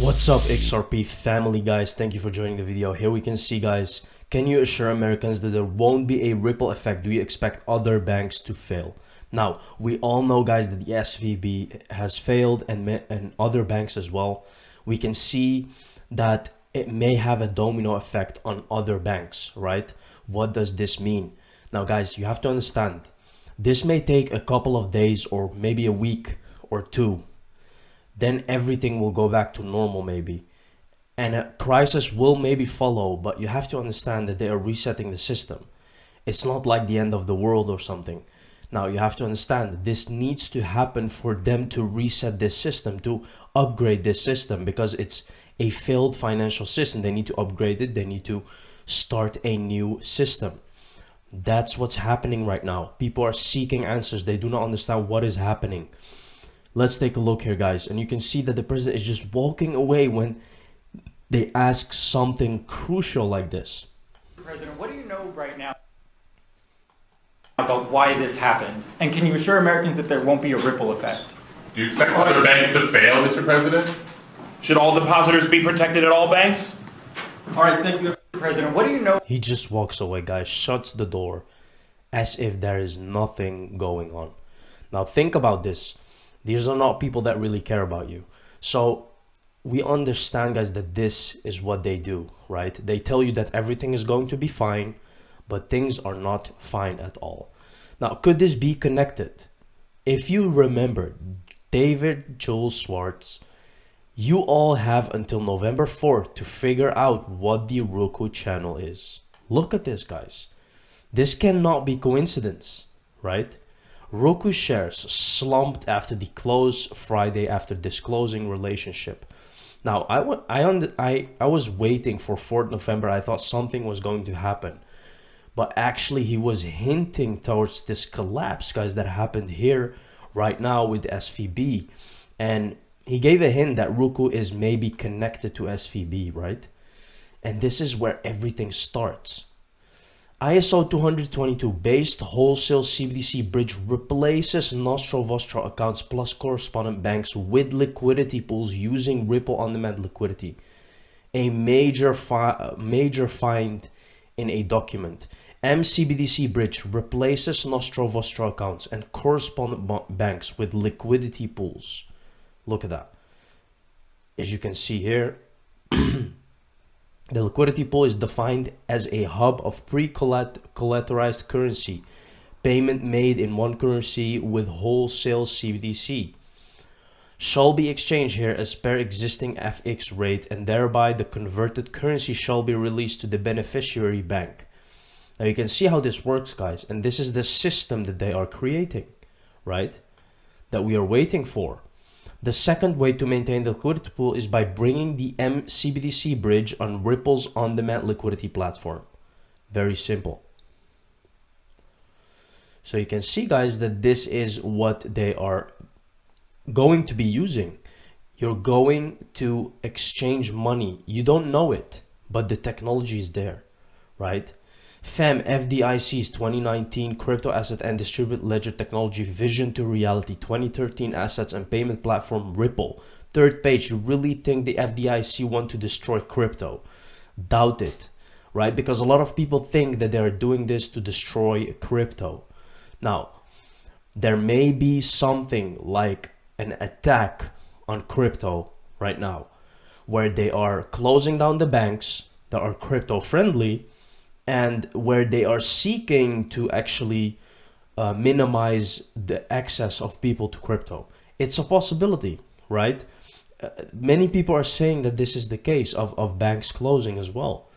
What's up, XRP family, guys? Thank you for joining the video. Here we can see, guys, can you assure Americans that there won't be a ripple effect? Do you expect other banks to fail? Now, we all know, guys, that the SVB has failed and other banks as well. We can see that it may have a domino effect on other banks, right? What does this mean? Now, guys, you have to understand, this may take a couple of days or maybe a week or two. Then everything will go back to normal maybe. And a crisis will maybe follow, but you have to understand that they are resetting the system. It's not like the end of the world or something. Now you have to understand that this needs to happen for them to reset this system, to upgrade this system, because it's a failed financial system. They need to upgrade it. They need to start a new system. That's what's happening right now. People are seeking answers. They do not understand what is happening. Let's take a look here, guys, and you can see that the president is just walking away when they ask something crucial like this. President, what do you know right now about why this happened? And can you assure Americans that there won't be a ripple effect? Do you expect other banks to fail, Mr. President? Should all depositors be protected at all banks? All right, thank you, President. What do you know? He just walks away, guys, shuts the door as if there is nothing going on. Now think about this. These are not people that really care about you. So we understand, guys, that this is what they do, right? They tell you that everything is going to be fine, but things are not fine at all. Now, could this be connected? If you remember, David Jules Schwartz, you all have until November 4th to figure out what the Roku channel is. Look at this, guys. This cannot be coincidence, right? Roku shares slumped after the close Friday after disclosing relationship. Now, I was waiting for 4th November. I thought something was going to happen. But actually, he was hinting towards this collapse, guys, that happened here right now with SVB. And he gave a hint that Roku is maybe connected to SVB, right? And this is where everything starts. ISO 222 based wholesale CBDC bridge replaces Nostro-Vostro accounts plus correspondent banks with liquidity pools using Ripple on-demand liquidity. A major find in a document. MCBDC bridge replaces Nostro-Vostro accounts and correspondent banks with liquidity pools. Look at that. As you can see here, the liquidity pool is defined as a hub of pre-collateralized currency, payment made in one currency with wholesale CBDC. Shall be exchanged here as per existing FX rate, and thereby the converted currency shall be released to the beneficiary bank. Now you can see how this works, guys, and this is the system that they are creating, right? That we are waiting for. The second way to maintain the liquidity pool is by bringing the MCBDC bridge on Ripple's on-demand liquidity platform. Very simple. So you can see, guys, that this is what they are going to be using. You're going to exchange money. You don't know it, but the technology is there, right? FDIC's 2019 Crypto Asset and Distributed Ledger Technology Vision to Reality 2013 Assets and Payment Platform Ripple. Third page, you really think the FDIC want to destroy crypto? Doubt it, right? Because a lot of people think that they are doing this to destroy crypto. Now, there may be something like an attack on crypto right now, where they are closing down the banks that are crypto friendly, and where they are seeking to actually minimize the access of people to crypto. It's a possibility, right? Many people are saying that this is the case of banks closing as well.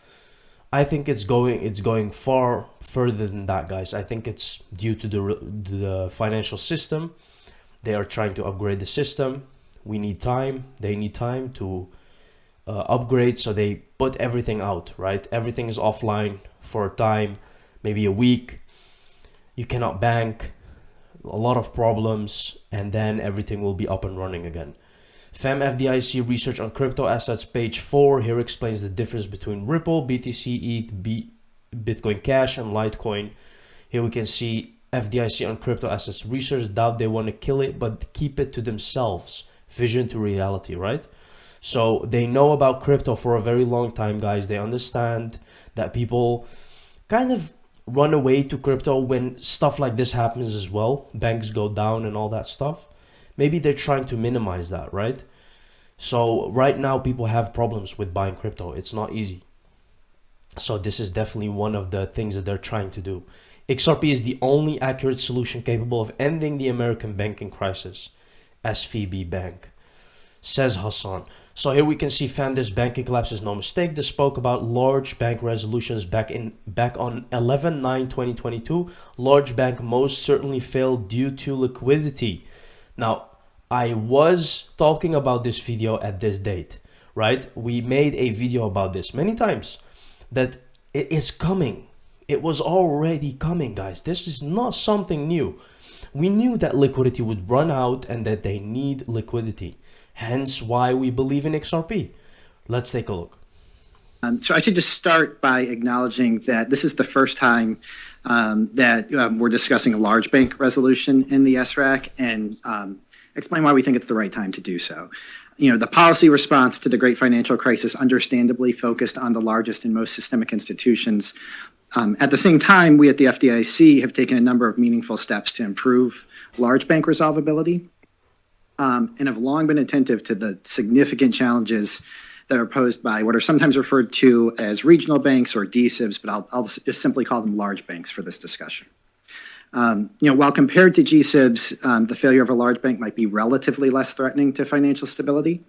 I think it's going far further than that, guys. I think it's due to the financial system. They are trying to upgrade the system. We need time. They need time to upgrade, so they put everything out, right? Everything is offline for a time, maybe a week. You cannot bank, a lot of problems, and then everything will be up and running again. FDIC research on crypto assets, page 4 here explains the difference between Ripple, BTC, ETH, Bitcoin Cash, and Litecoin. Here we can see FDIC on crypto assets research, doubt they want to kill it but keep it to themselves. Vision to reality, right? So they know about crypto for a very long time, guys. They understand that people kind of run away to crypto when stuff like this happens as well. Banks go down and all that stuff. Maybe they're trying to minimize that, right? So right now people have problems with buying crypto. It's not easy. So this is definitely one of the things that they're trying to do. XRP is the only accurate solution capable of ending the American banking crisis. SVB Bank, says Hassan. So here we can see Fanda's banking collapse is no mistake. They spoke about large bank resolutions back on 11/9/2022. Large bank most certainly failed due to liquidity. Now, I was talking about this video at this date, right? We made a video about this many times, that it is coming. It was already coming, guys. This is not something new. We knew that liquidity would run out and that they need liquidity. Hence why we believe in XRP. Let's take a look. So I should just start by acknowledging that this is the first time that we're discussing a large bank resolution in the SRAC, and explain why we think it's the right time to do so. The policy response to the great financial crisis understandably focused on the largest and most systemic institutions. At the same time, we at the FDIC have taken a number of meaningful steps to improve large bank resolvability, and have long been attentive to the significant challenges that are posed by what are sometimes referred to as regional banks or DSIBs, but I'll just simply call them large banks for this discussion. While compared to GSIBs, the failure of a large bank might be relatively less threatening to financial stability.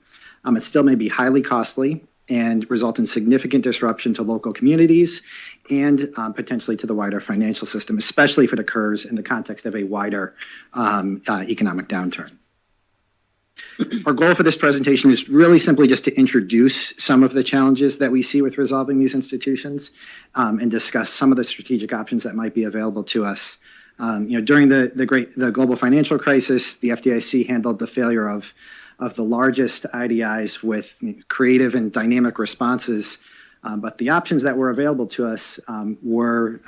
It still may be highly costly and result in significant disruption to local communities and potentially to the wider financial system, especially if it occurs in the context of a wider economic downturn. Our goal for this presentation is really simply just to introduce some of the challenges that we see with resolving these institutions, and discuss some of the strategic options that might be available to us. During the global financial crisis, the FDIC handled the failure of the largest IDIs with creative and dynamic responses, but the options that were available to us were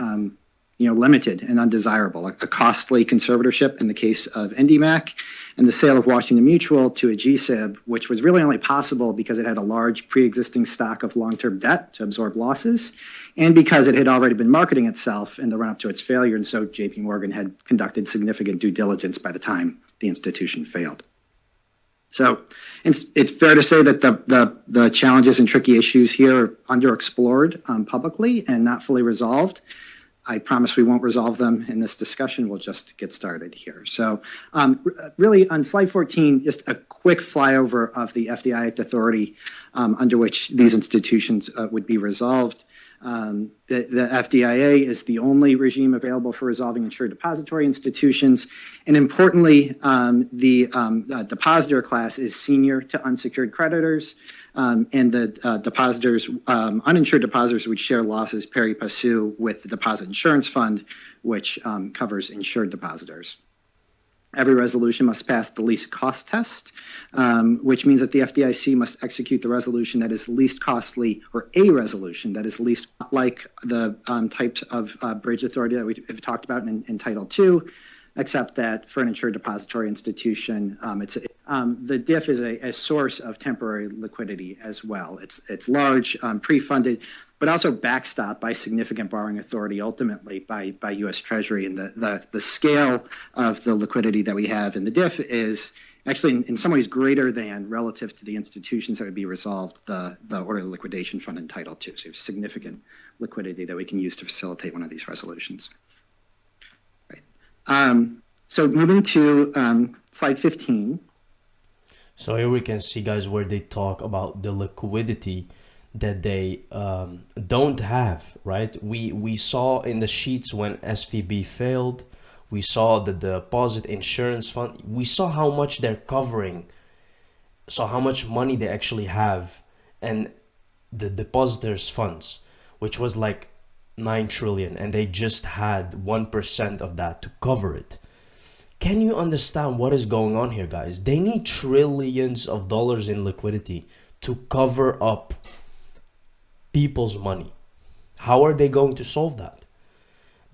limited and undesirable. A costly conservatorship in the case of IndyMac, and the sale of Washington Mutual to a GSIB, which was really only possible because it had a large pre-existing stock of long-term debt to absorb losses, and because it had already been marketing itself in the run-up to its failure, and so JP Morgan had conducted significant due diligence by the time the institution failed. So it's fair to say that the challenges and tricky issues here are underexplored publicly and not fully resolved. I promise we won't resolve them in this discussion. We'll just get started here. So really on slide 14, just a quick flyover of the FDI Act authority under which these institutions would be resolved. The FDIA is the only regime available for resolving insured depository institutions. And importantly, the depositor class is senior to unsecured creditors. And the depositors, uninsured depositors would share losses pari passu with the Deposit Insurance Fund, which covers insured depositors. Every resolution must pass the least cost test, which means that the FDIC must execute the resolution that is least costly, or a resolution that is least like the types of bridge authority that we have talked about in Title II, except that for an insured depository institution, the DIF is a source of temporary liquidity as well. It's large, pre-funded, but also backstopped by significant borrowing authority, ultimately by U.S. Treasury. And the scale of the liquidity that we have in the DIF is actually in some ways greater than relative to the institutions that would be resolved, the orderly liquidation fund in Title II. So you have significant liquidity that we can use to facilitate one of these resolutions. So moving to slide 15. So here we can see, guys, where they talk about the liquidity that they don't have, right? We saw in the sheets when SVB failed, we saw the deposit insurance fund, we saw how much they're covering, so how much money they actually have, and the depositors funds, which was like 9 trillion, and they just had 1% of that to cover it. Can you understand what is going on here, guys? They need trillions of dollars in liquidity to cover up people's money. How are they going to solve that?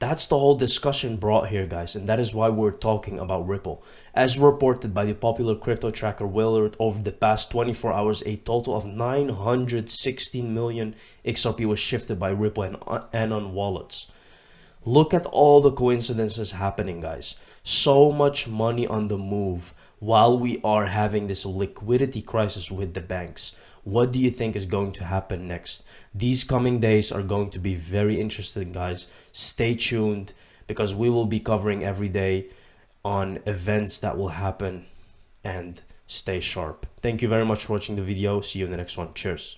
That's the whole discussion brought here, guys, and that is why we're talking about Ripple. As reported by the popular crypto tracker Willard, over the past 24 hours, a total of 916 million XRP was shifted by Ripple and on wallets. Look at all the coincidences happening, guys. So much money on the move while we are having this liquidity crisis with the banks. What do you think is going to happen next? These coming days are going to be very interesting, guys. Stay tuned because we will be covering every day on events that will happen, and stay sharp. Thank you very much for watching the video. See you in the next one. Cheers.